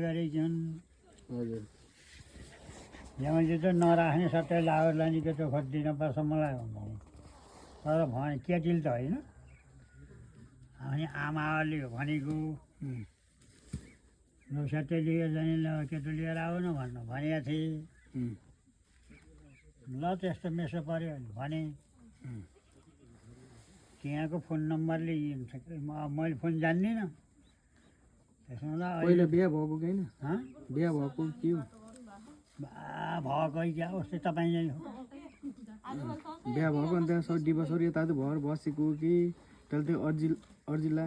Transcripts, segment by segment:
गरिकन हजुर मैले त नराख्ने सट्टै लावरलाई नि त्यो खोजिदिन पर्छ मलाई भन्नु तर भने केटीले त होइन अनि आमाले भनेको नौसट्टै लिएर जाने ल केटो लिएर आउन भन्नु भनेको थिएँ ल त्यस्तो मेसो पऱ्यो भने त्यहाँको फोन नम्बरले मैले फोन जान्दिनँ त्यसमा ल पहिला बिहा भएको कि होइन हँ बिहा भएको के हो भएकै क्या उस्तै तपाईँ नै हो बिहा भएको अन्त सब डिभोर्सहरू यता भएर बसेको कि त्यसले त्यो अर्जिला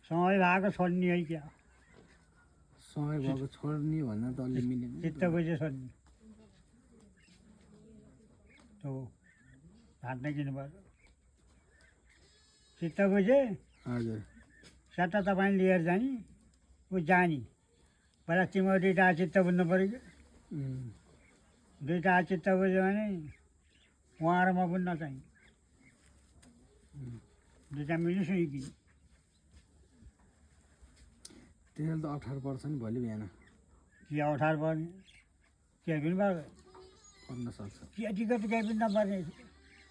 सँगै भएको छोड्ने है क्या सँगै भएको छोड्ने भन्दा त अलि मिलेन चित्त बुझे छोड्ने त्यो भाट्न किन्नु पर्यो चित्त बुझे हजुर सट्टा तपाईँ लिएर जाने ऊ जाने पहिला तिम्रो दुइटा चित्त बुझ्नु पऱ्यो कि दुइटा चित्त बुझ्यो भने उहाँ र म बुझ्न चाहिन्छ दुइटा मिल्नु सुनि कि त्यसले त 18 पर्छ नि भोलि बिहान के 18 पर्ने केही पनि पर्दैन पर्न सक्छ केटीको त केही पनि नपर्ने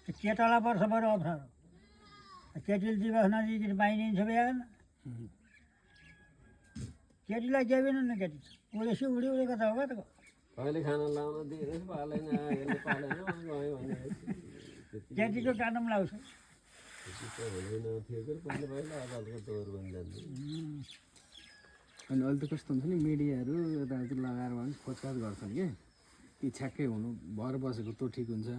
त्यो केटालाई पर्छ बरु 18 केटीले दिवस नदिकन पाइदिन्छ बिहा केटीलाई केही पनि हुन्न केटी उडेसी उडेको त हो कताको कहिले खाना लाउन दिएर पालेन यसले पालेन गयो भने केटीको कानमा लाउँछ हुँदैन थियो कि पहिला पहिला अदालतको तौर पनि जान्थ्यो अनि अहिले त कस्तो हुन्छ नि मिडियाहरू यताउति लगाएर भने खोजखाज गर्छन् कि ती छ्याक्कै हुनु भएर बसेको तँ ठिक हुन्छ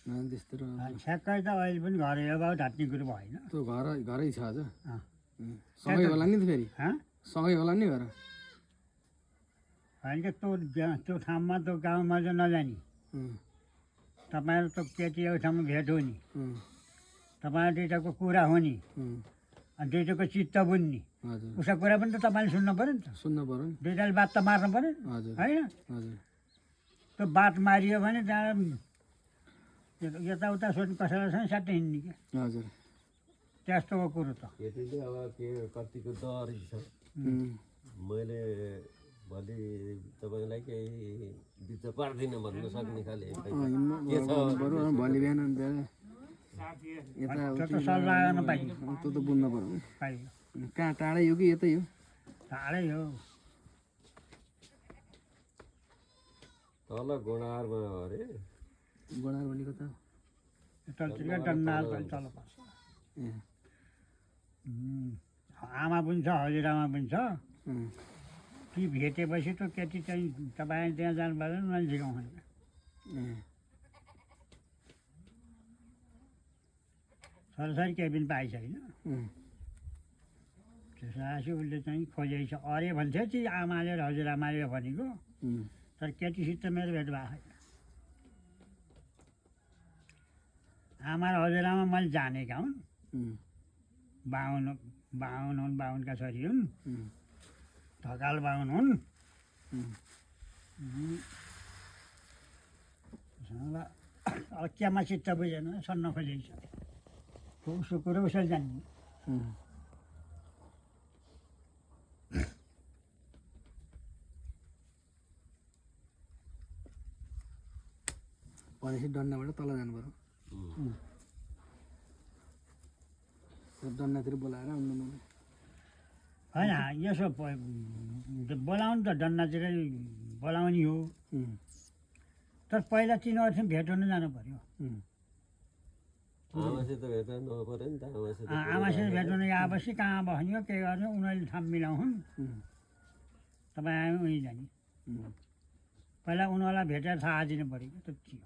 नभए त्यस्तो र ठ्याक्कै त अहिले पनि घरै अब ढाट्ने कुरो भएन त्यो घरै छ अझ सँगै होला नि त फेरि सँगै होला नि घर होइन कि त्यो ठाउँमा त्यो गाउँमा चाहिँ नजाने तपाईँहरू त केटी एउटा ठाउँमा भेट हो नि तपाईँहरू दुइटाको कुरा हो नि अनि दुइटाको चित्त बुझ्ने हजुर उसको कुरा पनि त तपाईँले सुन्नु पऱ्यो नि त सुन्न पर्यो नि दुइटाले बात त मार्नु पऱ्यो नि हजुर होइन हजुर त्यो बात मारियो भने त्यहाँ यताउता सोध्ने कसैलाई छैन स्याट्टै हिँड्ने क्या हजुर त्यस्तोको कुरो त केटीले अब के कतिको डर छ मैले भोलि तपाईँलाई केही बिच पार्दिनँ भन्नु सक्ने खाले बरु भोलि बिहान अन्त यता त्यो त सल्लाह गर्न पाइयो त्यो त बुझ्नु पर्यो नि पाइयो कहाँ टाढै हो कि यतै हो टाढै हो तल गोडारमा अरे गोडार भनेको त तलतिर डन्डाल तल पर्छ ए आमा पनि छ हजुरआमा पनि छ ती भेटेपछि त केटी चाहिँ तपाईँ त्यहाँ जानु पर्दैन मान्छे गाउँ सरसरी केही पनि पाइ छैन त्यसपछि उसले चाहिँ खोजेछ अरे भन्थ्यो कि आमाले र हजुरआमाले भनेको तर केटीसित मेरो भेट भएको छैन आमा र हजुरआमा मैले जानेका हुन् बाहुन हुन् बाहुनका छोरी हुन् ढकाल बाहुन हुन् अब केमा चित्त बुझेन सन्न खोजेछ उसको कुरो उसले जान्ने भनेपछि डन्डाबाट तल जानु पर्यो डन्डातिर बोलाएर आउनु होइन यसो बोलाउनु त डन्डातिरै बोलाउने हो तर पहिला तिनीहरूसँग भेट हुन जानु पर्यो आमासित भेट नपऱ्यो नि त आमासित भेट हुनु आएपछि कहाँ बस्ने हो के गर्ने उनीहरूले ठाउँ मिलाउन् तपाईँ आए उहीँ जाने पहिला उनीहरूलाई भेटेर थाहा दिनु पऱ्यो क्या त्यति हो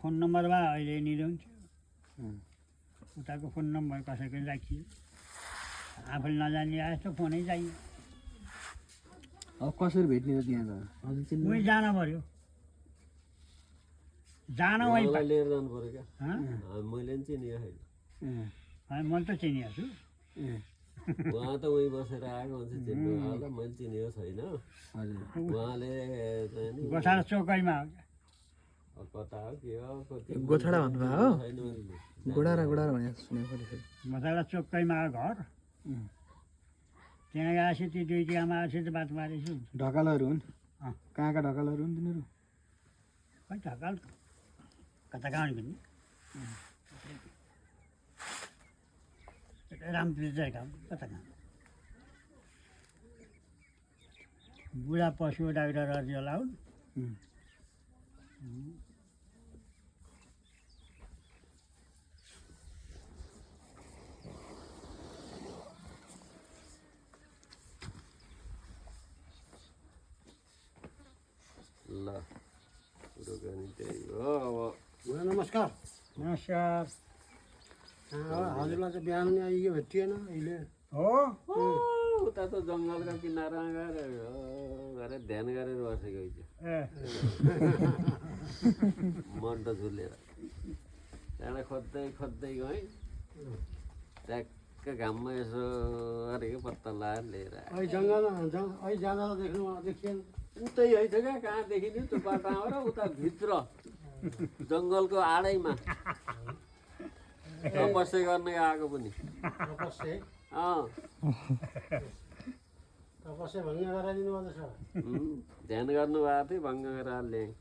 फोन नम्बर भए अहिले नि हुन्थ्यो उताको फोन नम्बर कसैको राखियो आफूले नजान्ने जस्तो फोनै चाहियो अब कसरी भेट्ने त त्यहाँ त हजुर चिन्नु उहीँ जान पऱ्यो जान वहीँ मलाई लिएर जानु पऱ्यो क्या हँ मैले नि चिनियो मैले त चिनिएको छु उहाँ त उहीँ बसेर आएको मान्छे चिन्नु होला मैले चिनेको छैन हजुर उहाँले चाहिँ नि गोठाला चौकैमा हो क्या। कता हो के हो कति गोठाडा भन्नुभयो हो छैन मैले। गोडारा गोडारा भने सुनेको थिएँ गोठाला चौकैमा हो घर। त्यहाँ गएपछि ती दुईटी आमा आएपछि त बात मारेछु। ढकालहरू हुन् अँ। कहाँका ढकालहरू हुन् तिनीहरू खै ढकाल कता कहाँ पनि रामप्रित काम कता कहाँ बुढा पशु डाक्टर अर्जुला हुन्। ल कुरोकानी त्यही हो अब नमस्कार नमस्कार। हजुरलाई त बिहान नि आइयो भेटिएन अहिले हो उता त जङ्गलका किनारमा गएर ध्यान गरेर बसेको थियो ए मन्ट झुलेर त्यहाँबाट खोज्दै खोज्दै गएँ ट्याक्क घाममा यसो अरेको पत्ता लगाएर लिएर आएँ। अहिले जङ्गल अहिले जाँदा त देख्नु देखिएन उतै है छ क्या कहाँ देखिने त्यो बाटामा र उता भित्र जङ्गलको आडैमा तपस्या गर्न आएको पनि तपस्या अँ तपस्या भङ्ग गराइदिनु पर्दछ ध्यान गर्नुभएको थियो भङ्ग गरेर ल्याएँ।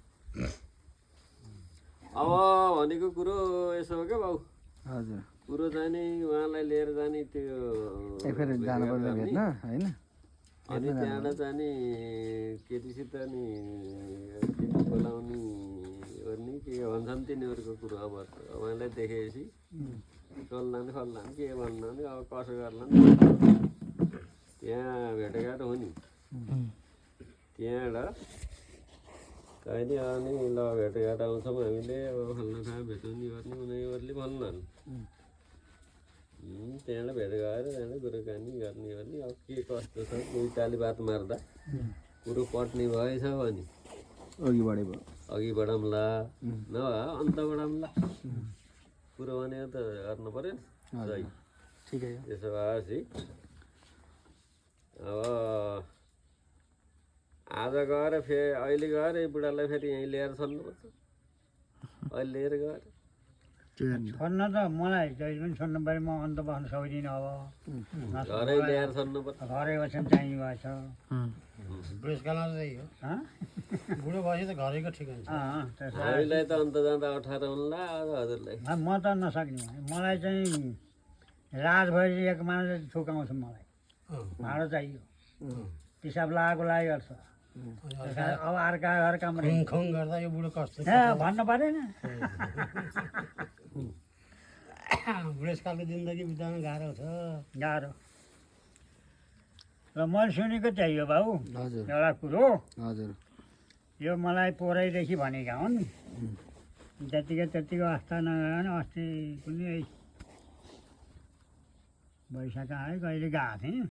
अब भनेको कुरो यसो हो क्या भाउ हजुर कुरो चाहिँ नि उहाँलाई लिएर जाने त्यो फेरि जानुपर्छ भेट्न होइन अनि त्यहाँबाट चाहिँ नि केटीसित नि केटी बोलाउने गर्ने के भन्छन् तिनीहरूको कुरो अब उहाँलाई देखेपछि चल्लान् खल्लान् के भन्लान् अब कसो गर्लान् त्यहाँ भेटघाट हो नि त्यहाँबाट कहिले अनि ल भेटघाट आउँछौँ हामीले अब फल्ना ठाउँ भेटाउने गर्ने उनीहरूले भन्लान् त्यहाँबाट भेट गएर त्यहाँबाट कुरोकानी गर्ने अब के कस्तो छ दुईटाले बात मार्दा कुरो पट्ने भएछ भने अघि बढे भयो अघि बढाउँला नभए अन्त बढाउँला कुरो भनेको त गर्नु पऱ्यो नि सही ठिकै हो त्यसो भएपछि अब आज गएर फेरि अहिले गएर यो बुढालाई फेरि यहीँ लिएर छोड्नुपर्छ अहिले लिएर गएर छोड्न त मलाई जहिले पनि छोड्नु पऱ्यो म अन्त बस्न सक्दिनँ अब घरै ल्याएर छोड्नुपर्छ घरै बस्न चाहिने भएछ। बुढेसकालमा चाहिँ हो हँ? बुढो भएपछि त घरैको ठिक हुन्छ त्यसो हामीलाई त अन्त जाँदा 18 हुन्ला हजुरलाई म त नसक्ने मलाई चाहिँ रातभरि एक मान्छे थुकाउँछ मलाई भाँडो चाहियो पिसाब लगाएको लागि गर्छ। अब अर्का अर्कामा खुङ गर्दा यो बुढो कस्तो भन्नु परेन। बुढेसकालको जिन्दगी बिताउनु गाह्रो छ गाह्रो र मैले सुनेको चाहियो भाउ हजुर एउटा कुरो हजुर यो मलाई पोहोरैदेखि भनेका हुन् जतिको त्यतिको अवस्था नगएन अस्ति कुनै वैशाख आयो कहिले गएको थिएँ